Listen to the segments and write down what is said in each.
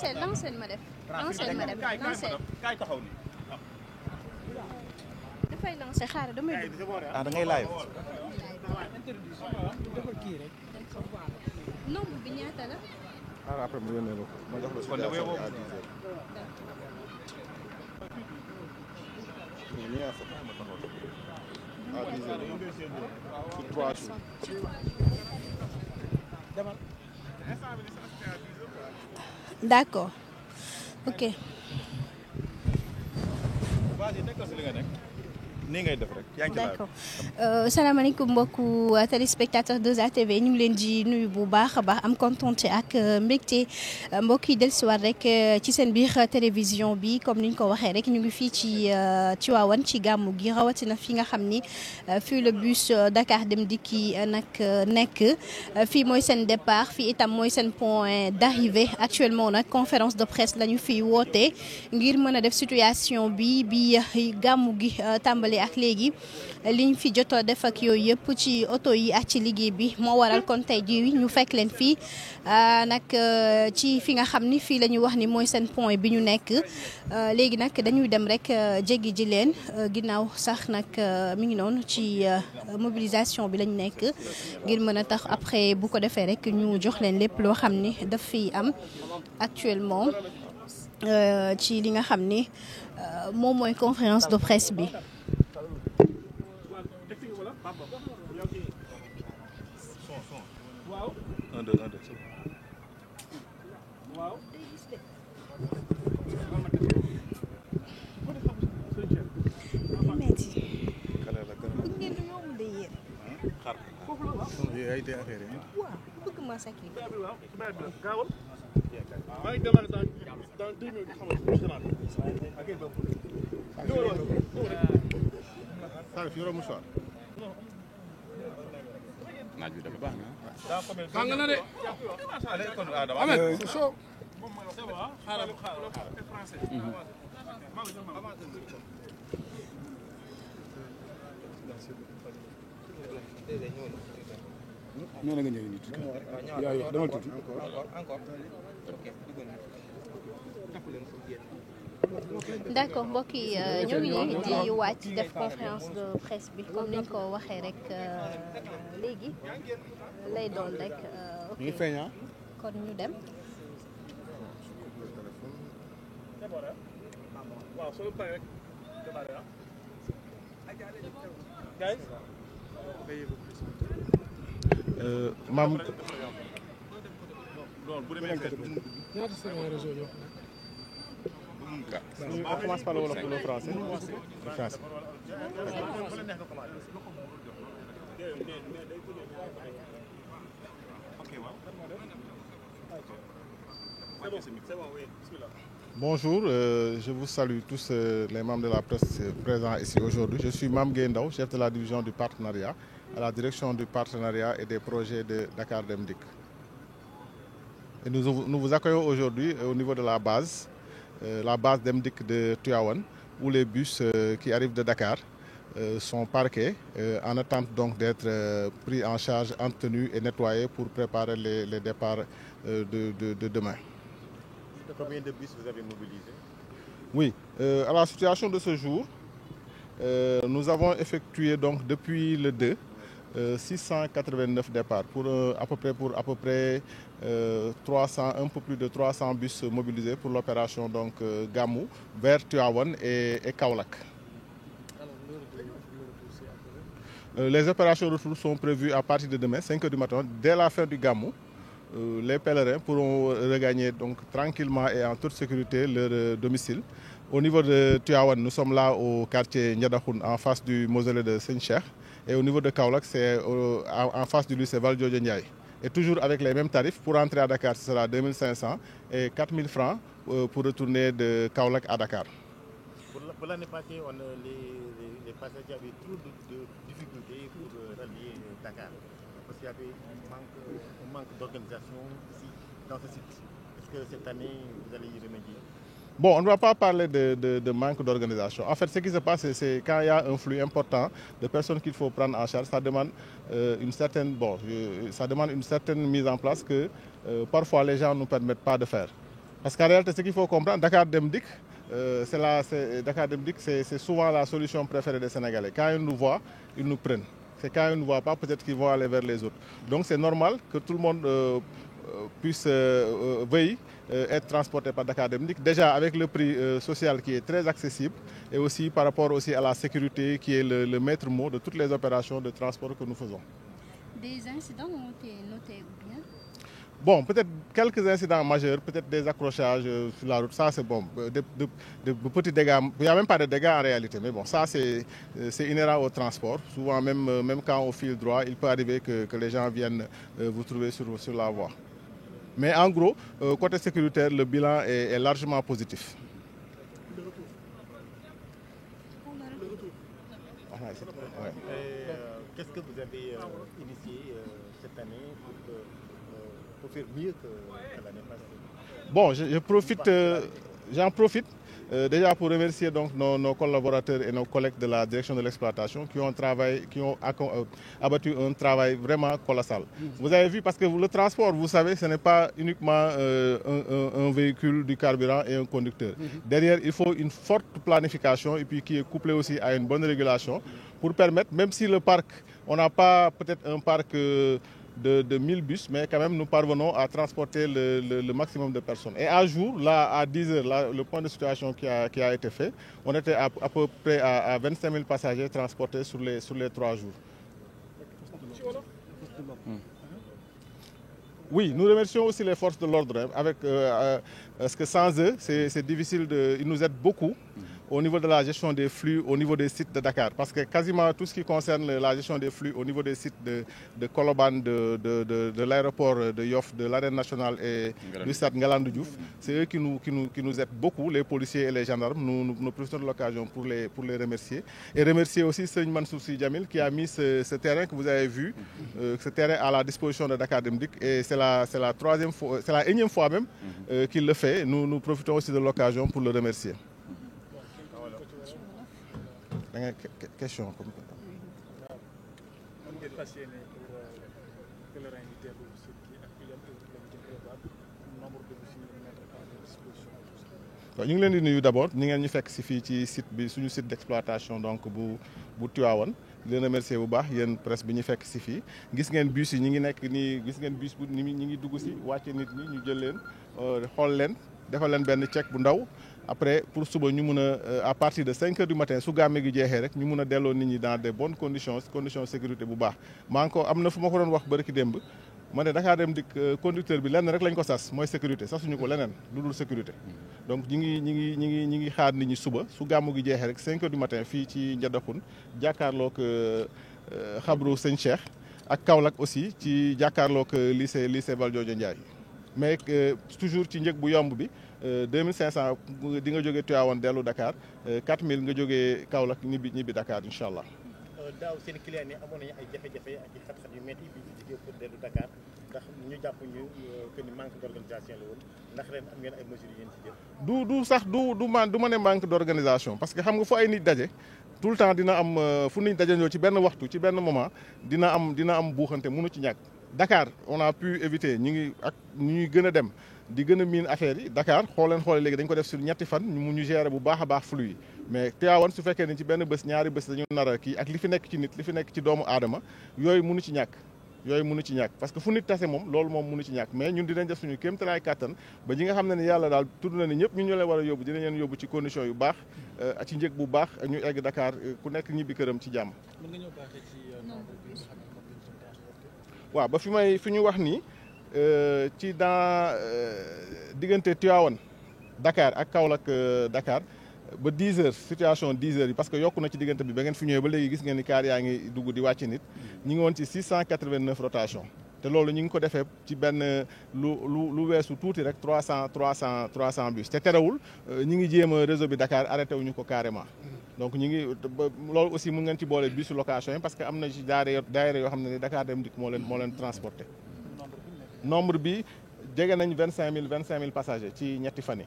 lancé ma def. kaay taxaw ni. dafay lancé xaaral damay dugg. da ngay live. nombre bi ñaata la. après mu yónnee la ko ma jox la situation à 10 heures. à 10 heures sur 3 jours. D'accord. Ok. nii ngay def rek yaa ngi ci live. D'accord. Salaamaaleykum mbokku téléspectateur 2A TV ñu ngi leen di nuyu bu baax a baax am contenté ak mbégte mbokk yi dellusiwaat rek ci seen biir télévision bi comme ni ñu ko waxee rek ñu ngi fii ci Tivaouane ci gàmmu gi rawatina fi nga xam ni fii le bus Dakar Dem Dikk nag nekk fii mooy seen départ fii itam mooy seen point d'arrivée actuellement nag conférence de presse la ñu fiy woote ngir mën a def situation bi gàmmu gi tàmbali ak léegi liñ fi jotoo def ak yooyu yëpp ci oto yi ak ci liggéey bi moo waral kon tey jii ñu fekk leen fii nag ci fi nga xam ni fii la ñu wax ni mooy seen point bi ñu nekk léegi nag dañuy dem rek jéggi ji leen ginnaaw sax nag mi ngi noonu ci mobilisation bi lañ nekk ngir mën a tax après bu ko defee rek ñu jox leen lépp loo xam ni daf fi am actuellement ci li nga xam ni moom mooy conférence de presse bi. naaj bi dafa baax na. tàng na de. Ahmed c'est chaud. nee na nga ñëw nii tuuti. yaa dama tuuti. D'accord mbokk yi ñoo ngi nii di wàcc def conférence de presse bi comme niñ ko waxee rek léegi lay doon rek. ñu ngi feeñ kon ñu dem. maam. ñaata seen réseau ñoo On commence par le wolof ou le français? Le français. Bonjour, je vous salue tous les membres de la presse présents ici aujourd'hui. Je suis Mame Gueye Ndao, chef de la division du partenariat à la direction du partenariat et des projets de Dakar Dem Dikk. Et nous vous accueillons aujourd'hui au niveau de la base Dem Dikk de Tivaouane, où les bus qui arrivent de Dakar sont parqués en attente donc d'être pris en charge, entretenus et nettoyés pour préparer les départs de demain. Combien de bus vous avez mobilisés? Oui, à la situation de ce jour, nous avons effectué donc depuis le 2 689 départs pour à peu près 300, un peu plus de 300 bus mobilisés pour l'opération donc Gamou vers Tivaouane et Kaolack. Les opérations de retour sont prévues à partir de demain, 5 h du matin, dès la fin du Gamou. Les pèlerins pourront regagner donc tranquillement et en toute sécurité leur domicile. Au niveau de Tivaouane, nous sommes là au quartier Ndiadakhoune, en face du mausolée de Seigne Cheikh. Et au niveau de Kaolack, c'est en face du lycée Valdiodio Ndiaye. Et toujours avec les mêmes tarifs, pour entrer à Dakar, ce sera 2500 et 4000 francs pour retourner de Kaolack à Dakar. Pour l'année passée, les passagers avaient trop de difficultés pour rallier Dakar. Parce qu'il y avait un manque d'organisation ici, dans ce site. Est-ce que cette année, vous allez y remédier? Bon, on ne va pas parler de manque d'organisation. En fait, ce qui se passe, c'est quand il y a un flux important de personnes qu'il faut prendre en charge, ça demande une certaine mise en place que parfois les gens ne nous permettent pas de faire. Parce qu'en réalité, ce qu'il faut comprendre, Dakar Dem Dikk, Dakar Dem Dikk, c'est souvent la solution préférée des Sénégalais. Quand ils nous voient, ils nous prennent. C'est quand ils ne nous voient pas, peut-être qu'ils vont aller vers les autres. Donc c'est normal que tout le monde puisse veuille être transporté par Dakar Dem Dikk. Déjà avec le prix social qui est très accessible et aussi par rapport aussi à la sécurité qui est le maître mot de toutes les opérations de transport que nous faisons. Des incidents ont été notés ou bien? Bon, peut-être quelques incidents majeurs, peut-être des accrochages sur la route, ça c'est bon. De petits dégâts, il n'y a même pas de dégâts en réalité, mais bon, ça c'est inhérent au transport. Souvent, même quand on file droit, il peut arriver que les gens viennent vous trouver sur la voie. Mais en gros, côté sécuritaire, le bilan est largement positif. Qu'est-ce que vous avez initié cette année pour faire mieux que l'année passée? Bon, j'en profite déjà pour remercier donc nos collaborateurs et nos collègues de la direction de l'exploitation qui ont abattu un travail vraiment colossal. Vous avez vu, parce que le transport, vous savez, ce n'est pas uniquement un véhicule, du carburant et un conducteur. Derrière, il faut une forte planification et puis qui est couplée aussi à une bonne régulation pour permettre, même si le parc, on n'a pas peut-être un parc de 1000 bus, mais quand même nous parvenons à transporter le maximum de personnes. Et à jour, là, à 10 heures, là, le point de situation qui a été fait, on était à peu près à 25 000 passagers transportés sur les 3 jours. Oui, nous remercions aussi les forces de l'ordre, parce que sans eux, c'est difficile, ils nous aident beaucoup au niveau de la gestion des flux, au niveau des sites de Dakar. Parce que quasiment tout ce qui concerne la gestion des flux au niveau des sites de Colobane, de l'aéroport de Yoff, de l'arène nationale et du stade Ngalandou Diouf, c'est eux qui nous aident beaucoup, les policiers et les gendarmes. Nous profitons de l'occasion pour les remercier. Et remercier aussi Serigne Mansour Sy Djamil qui a mis ce terrain que vous avez vu, ce terrain à la disposition de Dakar Dem Dikk. Et c'est la énième fois même qu'il le fait. Nous profitons aussi de l'occasion pour le remercier. Question. ñu ngi leen di nuyu d'abord ñi ngeen ñu fekk si fii ci site bi suñu site d'exploitation donc bu Tivaouane di leen remercier bu baax yéen presse bi ñu fekk si fii gis ngeen bus yi ñi ngi nekk nii gis ngeen bus bu ñi ngi dugg si wàcce nit ñi ñu jël leen xool leen defal leen benn check bu ndaw. Après pour suba ñu mun a à partir de 5 heures du matin su gàmme gi jeexee rek ñu mun a delloo nit ñi dans des bonnes conditions sécurité bu baax maa ngi ko am na fu ma ko doon wax bërki démb ma ne Dakar Dem Dikk conducteur bi lenn rek lañ ko sas mooy sécurité sasuñu ko leneen lu dul sécurité. Donc ñi ngi xaar nit ñi suba su gàmmu gi jeexee rek 5 heures du matin fii ci Ndiadakhoune jàkkaarloog xabru Sëñ Cheikh ak Kaolack aussi ci jàkkaarloog lycée Valdiodio Ndiaye mais toujours ci njëg bu yomb bi. 2500 di nga jógee Tivaouane dellu Dakar 4000 nga jógee Kaolack ñibbi Dakar incha allah. daaw seen client yi amoon nañu ay jafe-jafe ak i xat-xat yu métti bi ñu jógee pour dellu Dakar ndax ñu jàpp que ni manque d'organisation la woon ndax ren am ngeen ay mesures yu ngeen ci jël. du sax du ma ne manque d'organisation parce que xam nga fu ay nit daje tout le temps dina am fu nit daje ci benn waxtu ci benn moment dina am buuxante mënu ci ñàkk. Dakar on a pu éviter ñu ñuy gën a dem. di gën a miin affaire yi Dakar xoolee léegi dañ ko def sur ñetti fan ñu gérer bu baax a baax flux yi mais Tivaouane su fekkee ni ci benn bés ñaari bés dañu nar a kii ak li fi nekk ci nit li fi nekk ci doomu aadama yooyu mënu ci ñàkk parce que fu nit tase moom loolu moom mënu ci ñàkk mais ñun dinañ def suñu kéemtalaay kàttan ba ñi nga xam ne ni yàlla daal tudd na ni ñëpp ñun ñoo leen war a yóbbu dinañ leen yóbbu ci condition yu baax ci njëg bu baax ñu egg Dakar ku nekk ñibbi këram ci jàmm. waaw ba fi ñu wax nii ci diggante Tivaouane Dakar ak Kaolack Dakar ba 10 heures situation 10 heures yi parce que yokku na ci diggante bi ba ngeen fi ñëwee ba léegi gis ngeen ni kaar yaa ngi dugg di wàcc nit ñi ngi woon ci 689 rotation te loolu ñu ngi ko defee ci benn lu weesu tuuti rek 300 bus te terewul ñi ngi jéem a réseau bi Dakar arrêté wuñu ko carrément donc ñi ngi loolu aussi mun ngeen ci boole bus location yi parce que am na ci daayira yoo xam ne ni Dakar Dem Dikk moo leen transporté nombre bi jege nañ 25 000 passagers ci ñetti fan yi.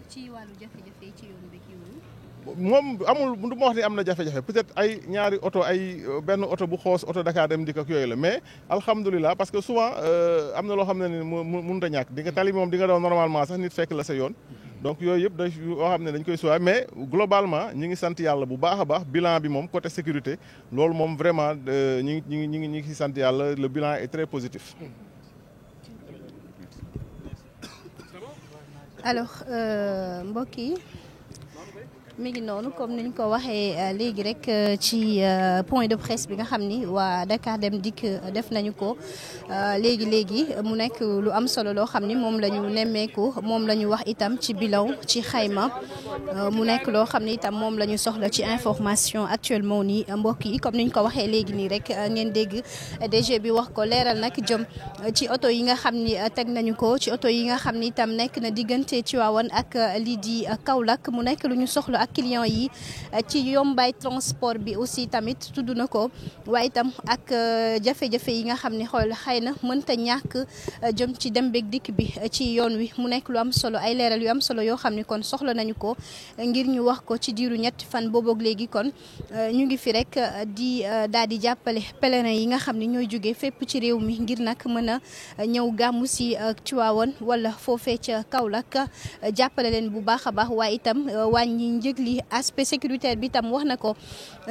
ci wàllu jafe-jafe ci yoon bi kii moom amul du ma wax ni am na jafe-jafe peut-être ay ñaari oto ay benn oto bu xoos oto Dakar Dem Dikk ak yooyu la mais alhamdulilah parce que souvent am na loo xam ne ni mënut a ñàkk di nga tali moom di nga daw normalement sax nit fekk la sa yoon donc yooyu yëpp da yoo xam ne dañ koy suwaay mais globalement ñi ngi sant yàlla bu baax a baax bilan bi moom côté sécurité loolu moom vraiment ñi ngi sant yàlla le bilan est très positif. alors mbokk yi mi ngi noonu comme niñ ko waxee léegi rek ci point de presse bi nga xam ni waa Dakar Dem Dikk def nañu ko léegi mu nekk lu am solo loo xam ni moom la ñu nemmeeku moom la ñu wax itam ci bilan ci xayma mu nekk loo xam ni itam moom la ñu soxla ci information actuellement nii mbokk yi comme niñ ko waxee léegi nii rek ngeen dégg DG bi wax ko leeral nag jëm ci oto yi nga xam ni teg nañu ko ci oto yi nga xam ni itam nekk na diggante Tivaouane ak lii di Kaolack mu nekk lu ñu soxla ak client yi ci yombaay transport bi aussi tamit tudd na ko waaye itam ak jafe-jafe yi nga xam ne xëy na mënta ñàkk jëm ci dem beeg dikk bi ci yoon wi mu nekk lu am solo ay leeral yu am solo yoo xam ne kon soxla nañu ko ngir ñu wax ko ci diiru ñetti fan booboog léegi kon ñu ngi fi rek di daal di jàppale pèlerin yi nga xam ne ñooy jógee fépp ci réew mi ngir nag mën a ñëw gàmmu si Tivaouane wala foofee ca Kaolack jàppale leen bu baax a baax waaye itam wàññi njëg li aspect sécuritaire bi itam wax na ko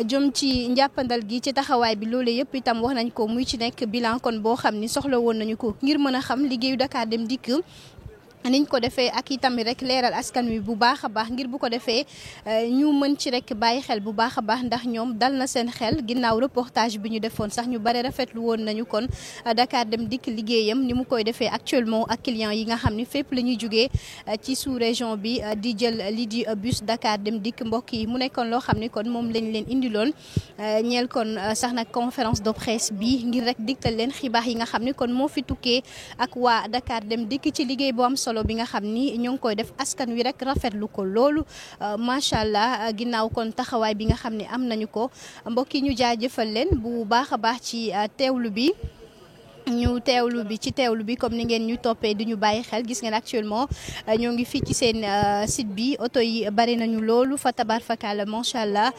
jëm ci njàppandal gi ci taxawaay bi loolu yëpp itam wax nañ ko muy ci nekk bilan kon boo xam ni soxla woon nañu ko ngir mën a xam liggéeyu Dakar Dem Dikk niñ ko defee ak itamit rek leeral askan wi bu baax a baax ngir bu ko defee ñu mën ci rek bàyyi xel bu baax a baax ndax ñoom dal na seen xel ginnaaw reportage bi ñu defoon sax ñu bare rafetlu woon nañu kon Dakar Dem Dikk liggéeyam ni mu koy defee actuellement ak clients yi nga xam ni fépp la ñuy jugee ci sous région bi di jël lii di bus Dakar Dem Dikk mbokk yi mu nekkoon loo xam ni kon moom lañ leen indiloon ñeel kon sax nag conférence de presse bi ngir rek digtal leen xibaar yi nga xam ni kon moo fi tukkee ak waa Dakar Dem Dikk ci liggéey bu am solo bi nga xam ni ñoo ngi koy def askan wi rek rafetlu ko loolu macha allah ginnaaw kon taxawaay bi nga xam ne am nañu ko mbokk yi ñu jaajëfal leen bu baax a baax ci teewlu bi. ci teewlu bi comme ni ngeen ñu toppee di ñu bàyyi xel gis ngeen actuellement ñoo ngi fii ci seen site bi oto yi bari nañu loolu fa tabar fakala macha allah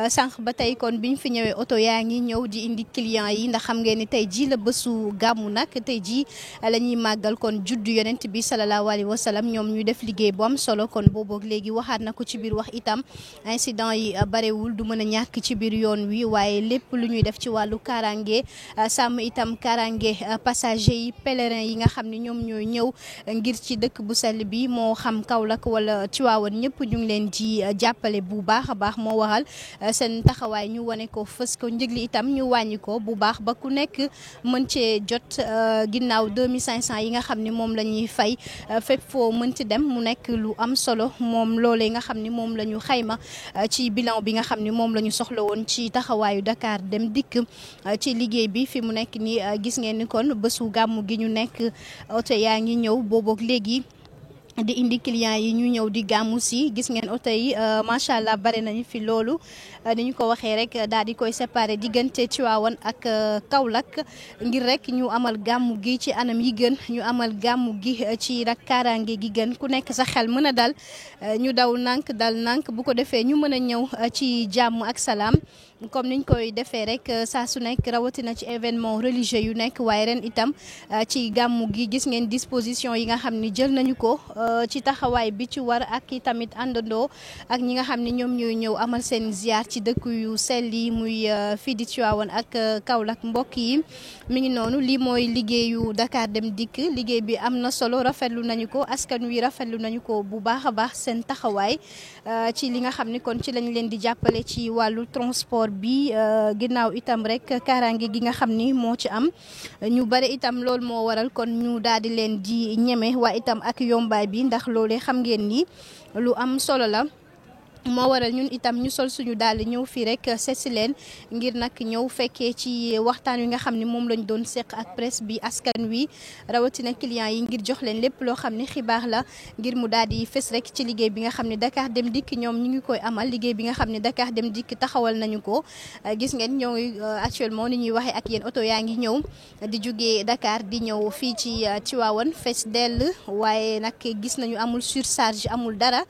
sànq ba tey kon biñ fi ñëwee oto yaa ngi ñëw di indi clients yi ndax xam ngeen ni tey ji la bésu gàmmu nag tey ji la ñuy màggal kon juddu yonent bi salallaahu alayhi wa sallam ñoom ñu def liggéey bu am solo kon booboog léegi waxaat na ko ci biir wax itam incident yi barewul du mën a ñàkk ci biir yoon wi waaye lépp lu ñuy def ci wàllu kaaraange sàmm itam kaaraange passager yi pèlerin yi nga xam ne ñoom ñooy ñëw ngir ci dëkk bu sell bi moo xam Kaolack wala Tivaouane ñëpp ñu ngi leen di jàppale bu baax a baax moo waral seen taxawaay ñu wane ko fës ko njëg li itam ñu wàññi ko bu baax ba ku nekk mën cee jot ginnaaw 2500 yi nga xam ne moom la ñuy fay fépp foo mënti dem mu nekk lu am solo moom loolee nga xam ne moom la ñu xayma ci bilan bi nga xam ne moom la ñu soxla woon ci taxawaayu Dakar Dem Dikk ci liggéey bi fi mu nekk ni gis ngeen ni kon bésu gàmmu gi ñu nekk oto yaa ngi ñëw boobook léegi di indi clients yi ñu ñëw di gàmmu si gis ngeen oto yi macha allah bare nañu fi loolu ni ñu ko waxee rek daal di koy séparer diggante Tivaouane ak Kaolack ngir rek ñu amal gàmmu gi ci anam yi gën ñu amal gàmmu gi ci rek kaaraange gi gën ku nekk sa xel mën a dal ñu daw nànk dal nànk bu ko defee ñu mën a ñëw ci jàmm ak salaam comme niñ koy defee rek saa su nekk rawatina ci événement religieux yu nekk waaye ren itam ci gàmmu gi gis ngeen disposition yi nga xam ni jël nañu ko ci taxawaay bi ci war ak i tamit àndandoo ak ñi nga xam ne ñoom ñooy ñëw amal seen ziar ci dëkk yu sell yi muy fii di Tivaouane ak Kaolack mbokk yi mi ngi noonu lii mooy liggéeyu Dakar Dem Dikk liggéey bi am na solo rafetlu nañu ko askan wi rafetlu nañu ko bu baax a baax seen taxawaay ci li nga xam ni kon ci lañ leen di jàppale ci wàllu transport bi ginnaaw itam rek kaaraange gi nga xam ni moo ci am ñu bare itam loolu moo waral kon ñu daal di leen di ñeme waa itam ak yombaay bi ndax loolee xam ngeen ni lu am solo la moo waral ñun itam ñu sol suñu daal ñëw fii rek seet si leen ngir nag ñëw fekkee ci waxtaan wi nga xam ne moom lañ doon seq ak presse bi askan wi rawatina clients yi ngir jox leen lépp loo xam ne xibaar la ngir mu daal di fës rek ci liggéey bi nga xam ne Dakar Dem Dikk ñoom ñu ngi koy amal liggéey bi nga xam ne Dakar Dem Dikk taxawal nañu ko gis ngeen ñoo ngi actuellement ni ñuy waxee ak yéen oto yaa ngi ñëw di jógee Dakar di ñëw fii ci Tivaouane fees dell waaye nag gis nañu amul surcharge amul dara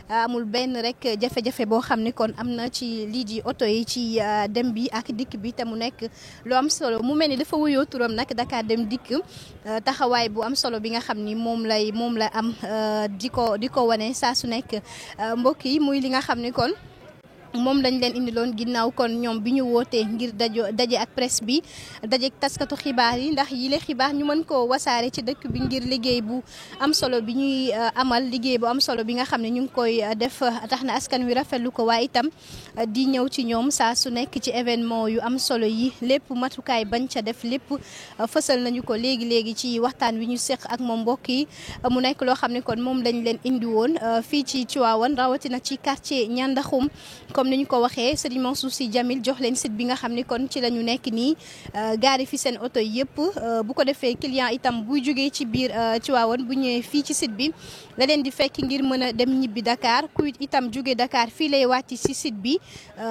amul benn rek jafe-jafe boo xam ne kon am na ci lii di oto yi ci dem bi ak dikk bi te mu nekk lu am solo mu mel ni dafa wuyoo turam nag Dakar Dem Dikk taxawaay bu am solo bi nga xam ni moom la am di ko wane saa su nekk mbokk yi muy li nga xam ni kon moom lañ leen indiloon ginnaaw kon ñoom bi ñu wootee ngir daje ak presse bi daje ak taskatu xibaar yi ndax yile xibaar ñu mën koo wasaare ci dëkk bi ngir liggéey bu am solo bi ñuy amal liggéey bu am solo bi nga xam ne ñu ngi koy def tax na askan wi rafetlu ko waaye itam di ñëw ci ñoom saa su nekk ci événement yu am solo yi lépp matukaay bañ ca def lépp fësal nañu ko léegi ci waxtaan wi ñu seq ak moom mbokk yi mu nekk loo xam ne kon moom lañ leen indi woon fii ci Tivaouane rawatina ci quartier Ñandaxum comme ni ñu ko waxee Serigne Mansour Sy Djamil jox leen site bi nga xam ni kon ci la ñu nekk nii gaari fi seen oto yëpp bu ko defee client itam buy jógee ci biir Tivaouane bu ñëwee fii ci site bi la leen di fekk ngir mën a dem ñibbi Dakar ku itam jógee Dakar fii lay wàcc ci site bi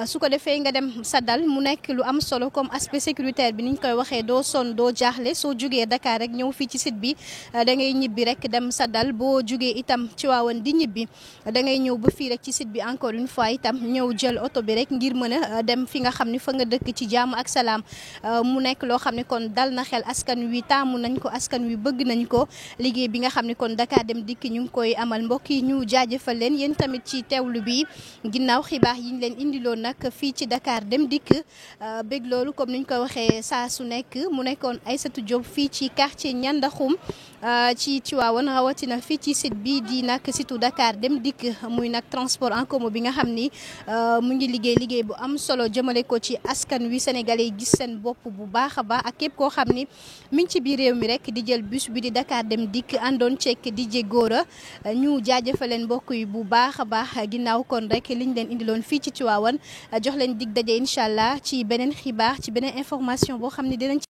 su ko defee nga dem Saddal mu nekk lu am solo comme aspect sécuritaire bi ni ñu koy waxee doo sonn doo jaaxle soo jógee Dakar rek ñëw fii ci site bi da ngay ñibbi rek dem Saddal boo jógee itam Tivaouane di ñibbi da ngay ñëw ba fii rek ci site bi encore une fois itam ñëw jël oto bi rek ngir mën a dem fi nga xam ni fa nga dëkk ci jàmm ak salaam mu nekk loo xam ne kon dal na xel askan wi taamu nañ ko askan wi bëgg nañ ko liggéey bi nga xam ne kon Dakar Dem Dikk ñu ngi koy amal mbokk yi ñu jaajëfal leen yéen tamit ci teewlu bi ginnaaw xibaar yi ñu leen indiloon nag fii ci Dakar Dem Dikk bëgg loolu comme ni ñu ko waxee saa su nekk mu nekkoon Aïssatou Diop fii ci quartier Ñandaxum ci Tivaouane rawatina fii ci site bi di nag situ Dakar Dem Dikk muy nag transport en commun bi nga xam ni mu ngi liggéey bu am solo jëmale ko ci askan wi sénégalais yi gis seen bopp bu baax a baax ak képp koo xam ni mi ngi ci biir réew mi rek di jël bus bi di Dakar Dem Dikk àndoon ceek DJ Gora ñu jaajëfal leen mbokk yi bu baax a baax ginnaaw kon rek liñ leen indiloon fii ci Tivaouane jox leen dig daje incha allah ci beneen xibaar ci beneen information boo xam ne dinañ